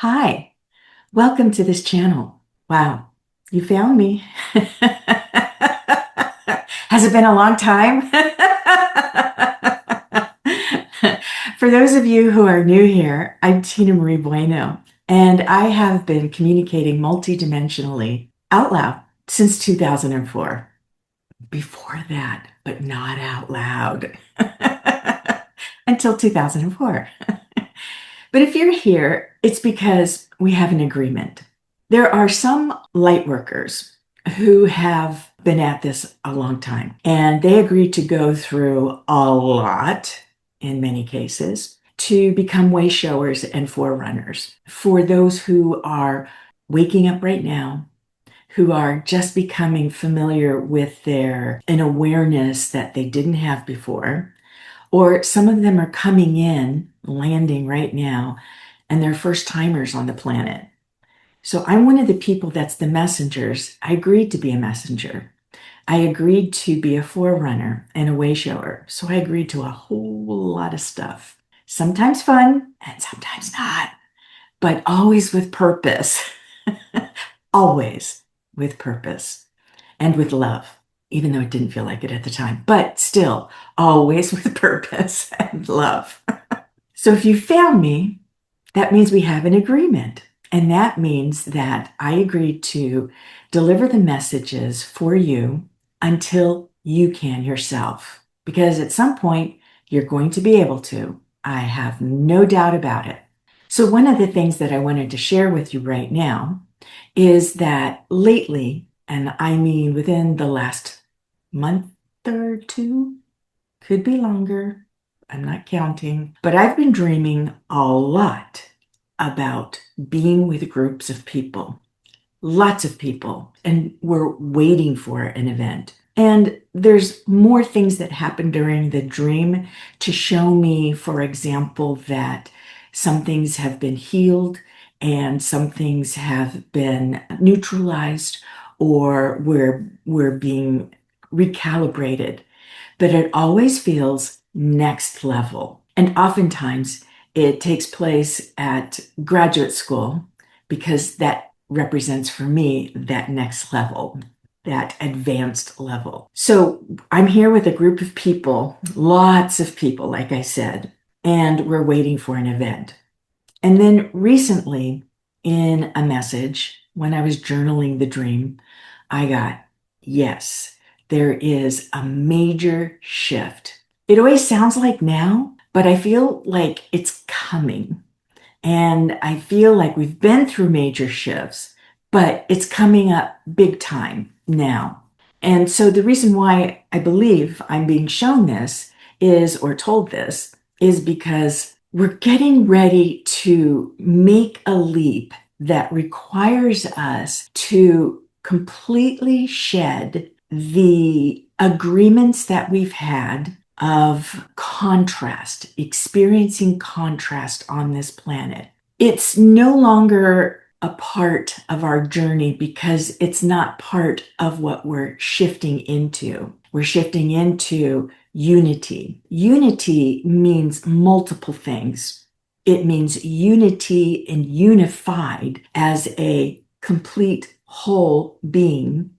Hi, welcome to this channel. Wow, you found me. Has it been a long time? For those of you who are new here, I'm Tina Marie Bueno, and I have been communicating multidimensionally out loud since 2004. Before that, but not out loud until 2004. But if you're here, it's because we have an agreement. There are some light workers who have been at this a long time, and they agreed to go through a lot, in many cases, to become wayshowers and forerunners. For those who are waking up right now, who are just becoming familiar with an awareness that they didn't have before, or some of them are coming in, landing right now, and they're first timers on the planet. So I'm one of the people that's the messengers. I agreed to be a messenger. I agreed to be a forerunner and a wayshower. So I agreed to a whole lot of stuff. Sometimes fun and sometimes not, but always with purpose. Always with purpose and with love, even though it didn't feel like it at the time, but still always with purpose and love. So if you found me, that means we have an agreement. And that means that I agreed to deliver the messages for you until you can yourself. Because at some point, you're going to be able to. I have no doubt about it. So, one of the things that I wanted to share with you right now is that lately, and I mean within the last month or two, could be longer, I'm not counting, but I've been dreaming a lot about being with groups of people, lots of people, and we're waiting for an event. And there's more things that happen during the dream to show me, for example, that some things have been healed and some things have been neutralized or we're being recalibrated. But it always feels next level. And oftentimes it takes place at graduate school because that represents for me that next level, that advanced level. So I'm here with a group of people, lots of people, like I said, and we're waiting for an event. And then recently, in a message, when I was journaling the dream, I got, yes, there is a major shift. It always sounds like now, but I feel like it's coming. And I feel like we've been through major shifts, but it's coming up big time now. And so the reason why I believe I'm being shown this is, or told this, is because we're getting ready to make a leap that requires us to completely shed the agreements that we've had of contrast, experiencing contrast on this planet. It's no longer a part of our journey because it's not part of what we're shifting into. We're shifting into unity. Unity means multiple things. It means unity and unified as a complete whole being.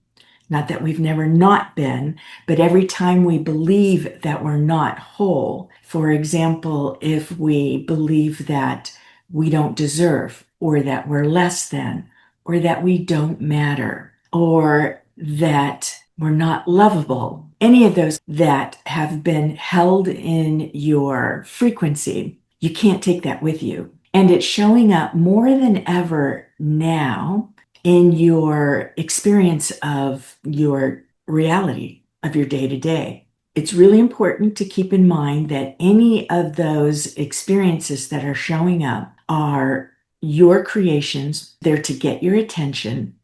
Not that we've never not been, but every time we believe that we're not whole, for example, if we believe that we don't deserve, or that we're less than, or that we don't matter, or that we're not lovable, any of those that have been held in your frequency, you can't take that with you. And it's showing up more than ever now in your experience of your reality of your day to day. It's really important to keep in mind that any of those experiences that are showing up are your creations. They're to get your attention,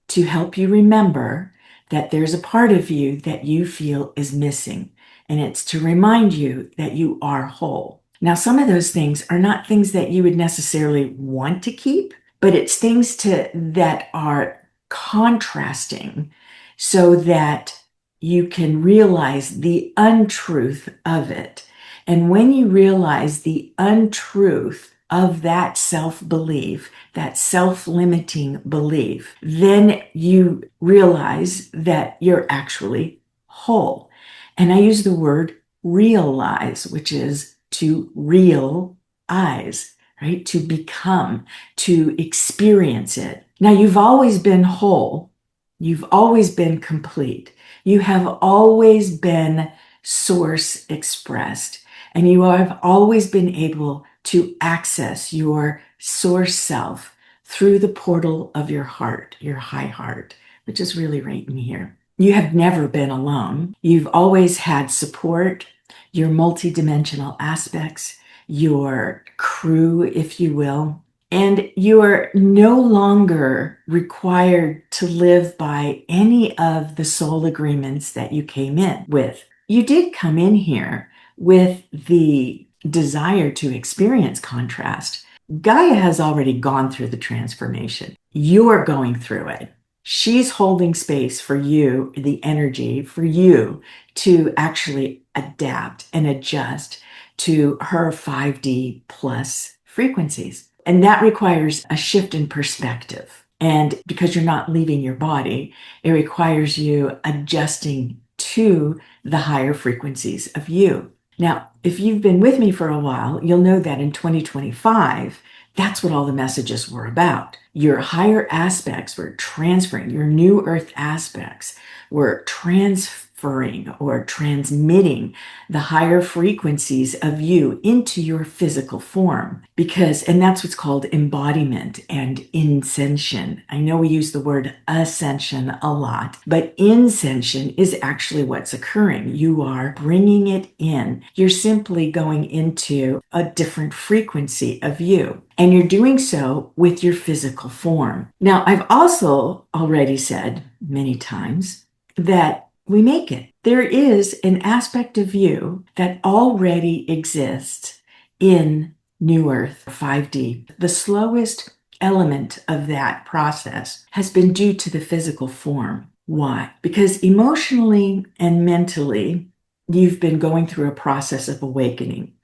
to help you remember that there's a part of you that you feel is missing. And it's to remind you that you are whole. Now, some of those things are not things that you would necessarily want to keep, but it's things that are contrasting so that you can realize the untruth of it. And when you realize the untruth of that self-belief, that self-limiting belief, then you realize that you're actually whole. And I use the word realize, which is to real eyes, right? To become, to experience it. Now, you've always been whole. You've always been complete. You have always been source expressed, and you have always been able to access your source self through the portal of your heart, your high heart, which is really right in here. You have never been alone. You've always had support, your multidimensional aspects, your crew, if you will. And you are no longer required to live by any of the soul agreements that you came in with. You did come in here with the desire to experience contrast. Gaia has already gone through the transformation. You're going through it. She's holding space for you, the energy for you to actually adapt and adjust to her 5D plus frequencies. And that requires a shift in perspective. And because you're not leaving your body, it requires you adjusting to the higher frequencies of you. Now, if you've been with me for a while, you'll know that in 2025, that's what all the messages were about. Your higher aspects were transferring, your new earth aspects were transferring or transmitting the higher frequencies of you into your physical form. And that's what's called embodiment and ascension. I know we use the word ascension a lot, but ascension is actually what's occurring. You are bringing it in. You're simply going into a different frequency of you. And you're doing so with your physical form. Now, I've also already said many times that we make it. There is an aspect of you that already exists in New Earth 5D. The slowest element of that process has been due to the physical form. Why? Because emotionally and mentally, you've been going through a process of awakening.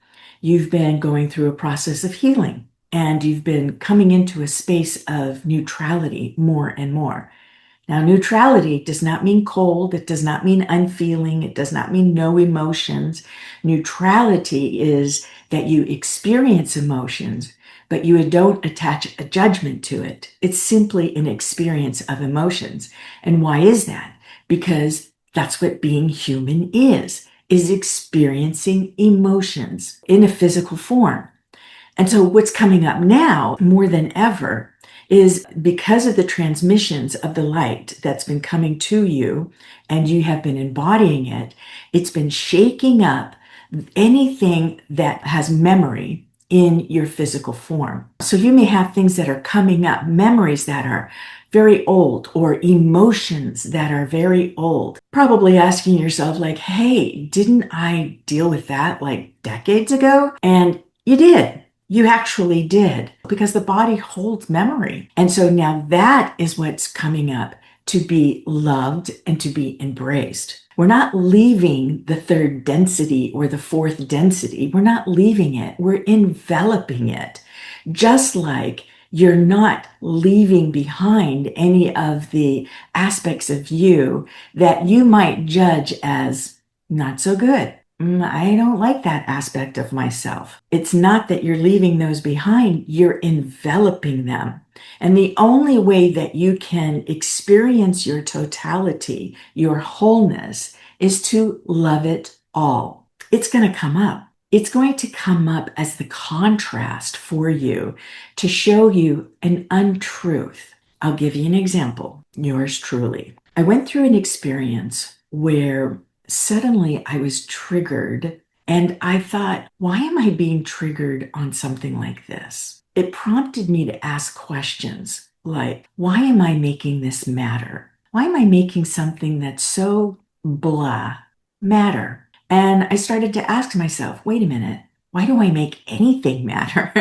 You've been going through a process of healing. And you've been coming into a space of neutrality more and more. Now, neutrality does not mean cold. It does not mean unfeeling. It does not mean no emotions. Neutrality is that you experience emotions, but you don't attach a judgment to it. It's simply an experience of emotions. And why is that? Because that's what being human is experiencing emotions in a physical form. And so what's coming up now more than ever is because of the transmissions of the light that's been coming to you and you have been embodying it, it's been shaking up anything that has memory in your physical form. So you may have things that are coming up, memories that are very old or emotions that are very old. Probably asking yourself like, hey, didn't I deal with that like decades ago? And you did. You actually did, because the body holds memory. And so now that is what's coming up to be loved and to be embraced. We're not leaving the third density or the fourth density. We're not leaving it. We're enveloping it. Just like you're not leaving behind any of the aspects of you that you might judge as not so good. I don't like that aspect of myself. It's not that you're leaving those behind, you're enveloping them. And the only way that you can experience your totality, your wholeness, is to love it all. It's going to come up. It's going to come up as the contrast for you to show you an untruth. I'll give you an example. Yours truly. I went through an experience where suddenly I was triggered and I thought, why am I being triggered on something like this? It prompted me to ask questions like, why am I making this matter? Why am I making something that's so blah matter? And I started to ask myself, wait a minute, why do I make anything matter?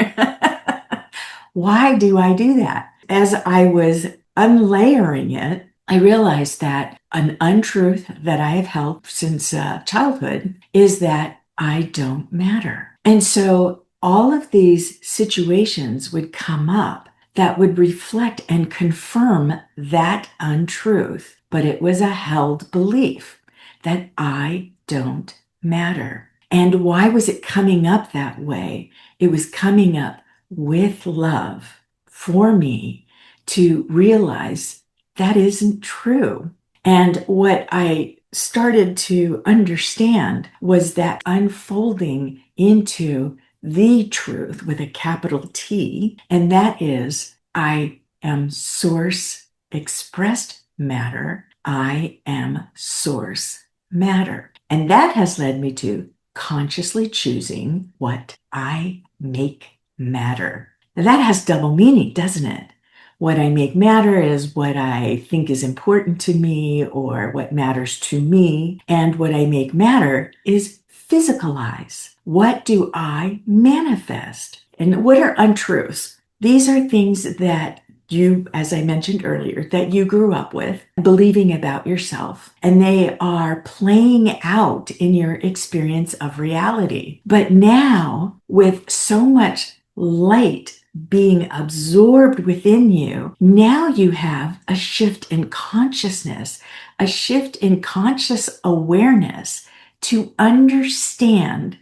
Why do I do that? As I was unlayering it, I realized that an untruth that I have held since childhood is that I don't matter. And so all of these situations would come up that would reflect and confirm that untruth. But it was a held belief that I don't matter. And why was it coming up that way? It was coming up with love for me to realize that isn't true. And what I started to understand was that unfolding into the truth with a capital T, and that is I am source expressed matter. I am source matter. And that has led me to consciously choosing what I make matter. Now that has double meaning, doesn't it? What I make matter is what I think is important to me or what matters to me. And what I make matter is physicalize. What do I manifest? And what are untruths? These are things that you, as I mentioned earlier, that you grew up with, believing about yourself, and they are playing out in your experience of reality. But now, with so much light being absorbed within you, now you have a shift in consciousness, a shift in conscious awareness to understand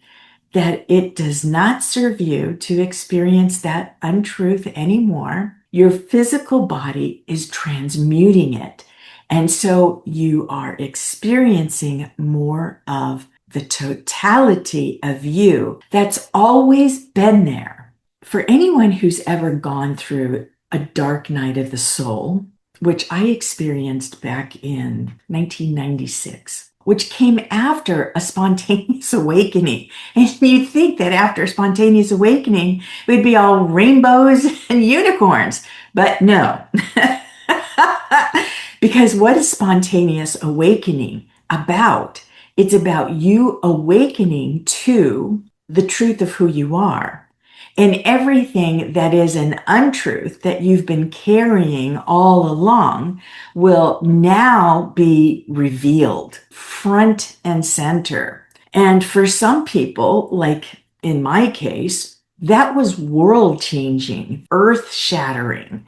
that it does not serve you to experience that untruth anymore. Your physical body is transmuting it. And so you are experiencing more of the totality of you that's always been there. For anyone who's ever gone through a dark night of the soul, which I experienced back in 1996, which came after a spontaneous awakening. And you'd think that after a spontaneous awakening, we'd be all rainbows and unicorns. But no. Because what is spontaneous awakening about? It's about you awakening to the truth of who you are. And everything that is an untruth that you've been carrying all along will now be revealed front and center. And for some people, like in my case, that was world changing, earth shattering.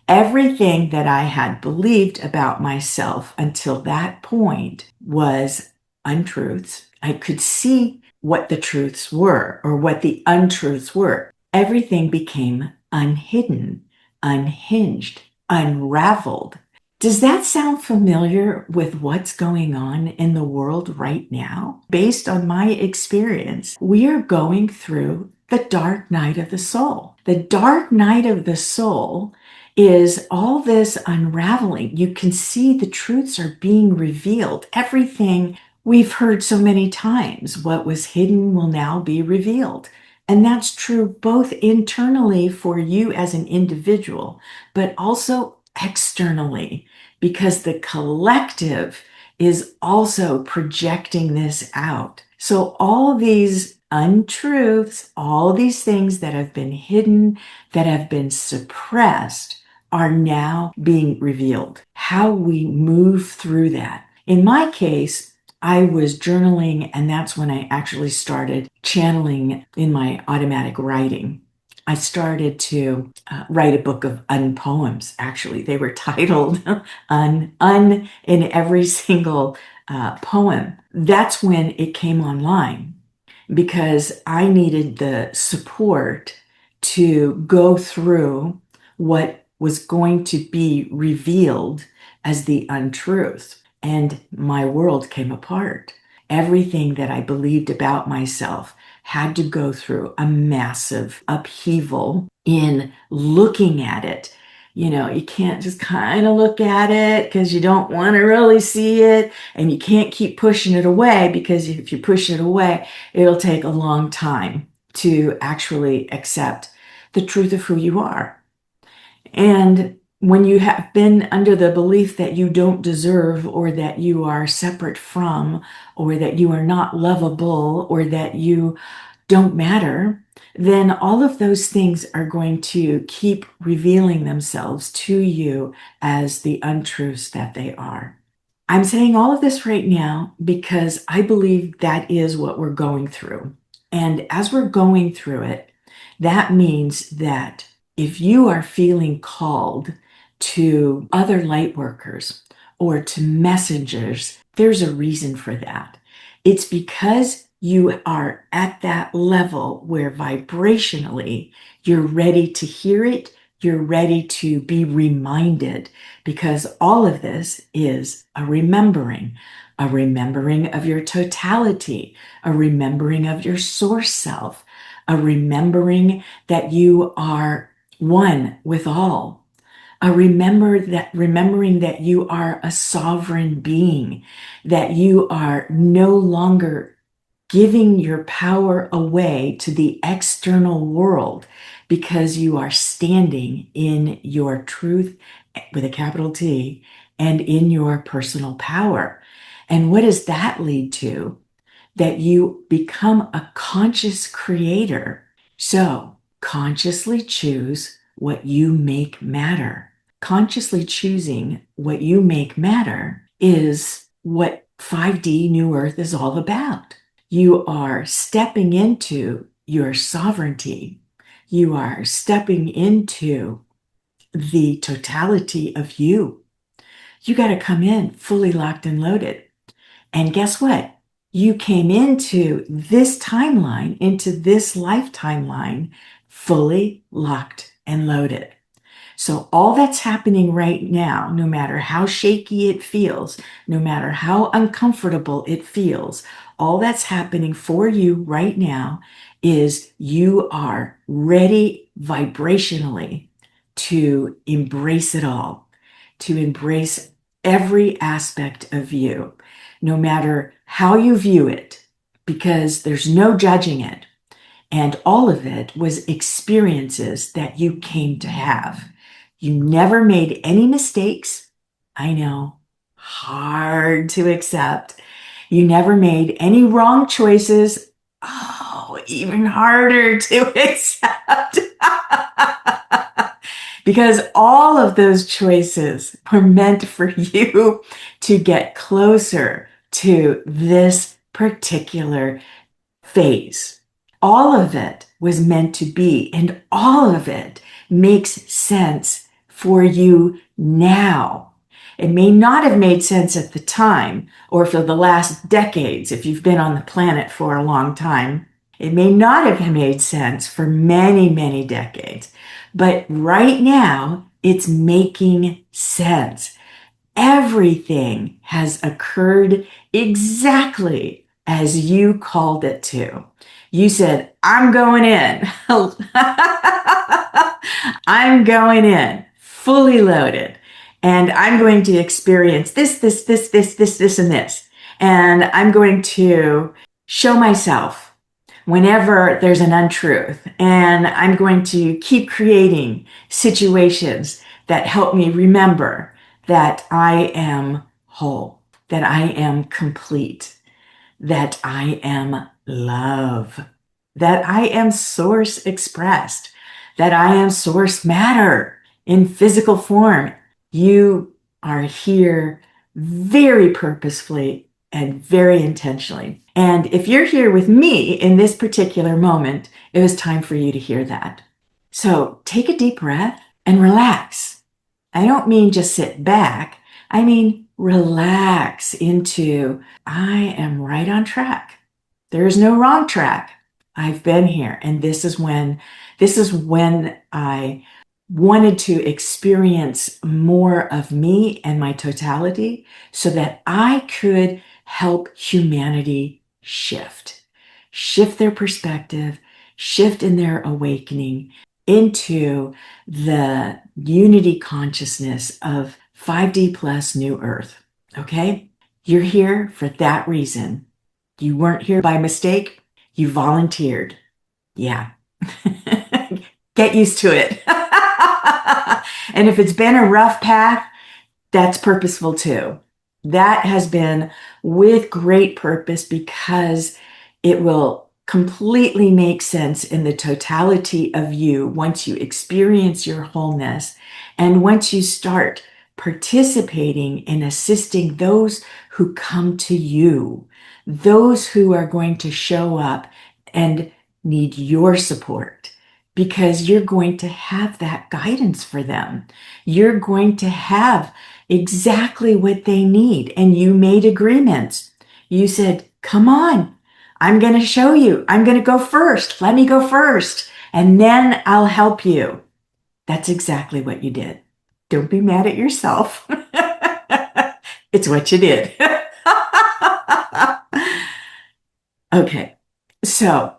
Everything that I had believed about myself until that point was untruths. I could see what the truths were or what the untruths were. Everything became unhidden, unhinged, unraveled. Does that sound familiar with what's going on in the world right now? Based on my experience, we are going through the dark night of the soul. The dark night of the soul is all this unraveling. You can see the truths are being revealed. Everything we've heard so many times, what was hidden will now be revealed. And that's true both internally for you as an individual, but also externally, because the collective is also projecting this out. So all these untruths, all these things that have been hidden, that have been suppressed, are now being revealed. How we move through that. In my case, I was journaling, and that's when I actually started channeling in my automatic writing. I started to write a book of unpoems. Actually, they were titled un in every single poem. That's when it came online, because I needed the support to go through what was going to be revealed as the untruth. And my world came apart. Everything that I believed about myself had to go through a massive upheaval in looking at it. You know, you can't just kind of look at it because you don't want to really see it, and you can't keep pushing it away, because if you push it away, it'll take a long time to actually accept the truth of who you are. And when you have been under the belief that you don't deserve, or that you are separate from, or that you are not lovable, or that you don't matter, then all of those things are going to keep revealing themselves to you as the untruths that they are. I'm saying all of this right now because I believe that is what we're going through. And as we're going through it, That means that if you are feeling called to other light workers or to messengers, there's a reason for that. It's because you are at that level where vibrationally you're ready to hear it, you're ready to be reminded, because all of this is a remembering of your totality, a remembering of your source self, a remembering that you are one with all, remembering that you are a sovereign being, that you are no longer giving your power away to the external world because you are standing in your truth with a capital T and in your personal power. And what does that lead to? That you become a conscious creator. So consciously choose what you make matter. Consciously choosing what you make matter is what 5D New Earth is all about. You are stepping into your sovereignty. You are stepping into the totality of you. You got to come in fully locked and loaded. And guess what? You came into this timeline, into this life timeline, fully locked and loaded. So all that's happening right now, no matter how shaky it feels, no matter how uncomfortable it feels, all that's happening for you right now is you are ready vibrationally to embrace it all, to embrace every aspect of you, no matter how you view it, because there's no judging it. And all of it was experiences that you came to have. You never made any mistakes. I know, hard to accept. You never made any wrong choices. Oh, even harder to accept. Because all of those choices were meant for you to get closer to this particular phase. All of it was meant to be, and all of it makes sense for you now. It may not have made sense at the time or for the last decades if you've been on the planet for a long time. It may not have made sense for many, many decades. But right now, it's making sense. Everything has occurred exactly as you called it to. You said, I'm going in. I'm going in, fully loaded. And I'm going to experience this, and this. And I'm going to show myself whenever there's an untruth. And I'm going to keep creating situations that help me remember that I am whole, that I am complete, that I am love, that I am source expressed, that I am source matter in physical form. You are here very purposefully and very intentionally. And if you're here with me in this particular moment, it was time for you to hear that. So take a deep breath and relax. I don't mean just sit back. I mean, relax into, I am right on track. There is no wrong track. I've been here. And this is when I wanted to experience more of me and my totality so that I could help humanity shift their perspective, shift in their awakening into the unity consciousness of 5D plus New Earth. Okay? You're here for that reason. You weren't here by mistake. You volunteered. Yeah. Get used to it. And if it's been a rough path, that's purposeful too. That has been with great purpose because it will completely make sense in the totality of you once you experience your wholeness and once you start participating in assisting those who come to you, those who are going to show up and need your support. because you're going to have that guidance for them. You're going to have exactly what they need. And you made agreements. You said, come on, I'm going to show you. I'm going to go first. Let me go first. And then I'll help you. That's exactly what you did. Don't be mad at yourself. It's what you did. Okay, so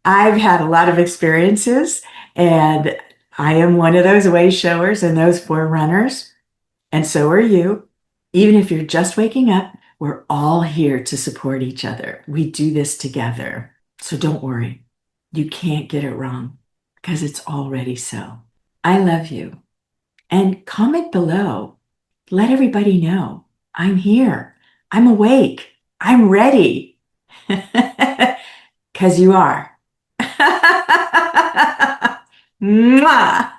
I've had a lot of experiences, and I am one of those wayshowers and those forerunners, and so are you. Even if you're just waking up, we're all here to support each other. We do this together. So don't worry. You can't get it wrong because it's already so. I love you. And comment below. Let everybody know I'm here. I'm awake. I'm ready. Because you are. Mwah!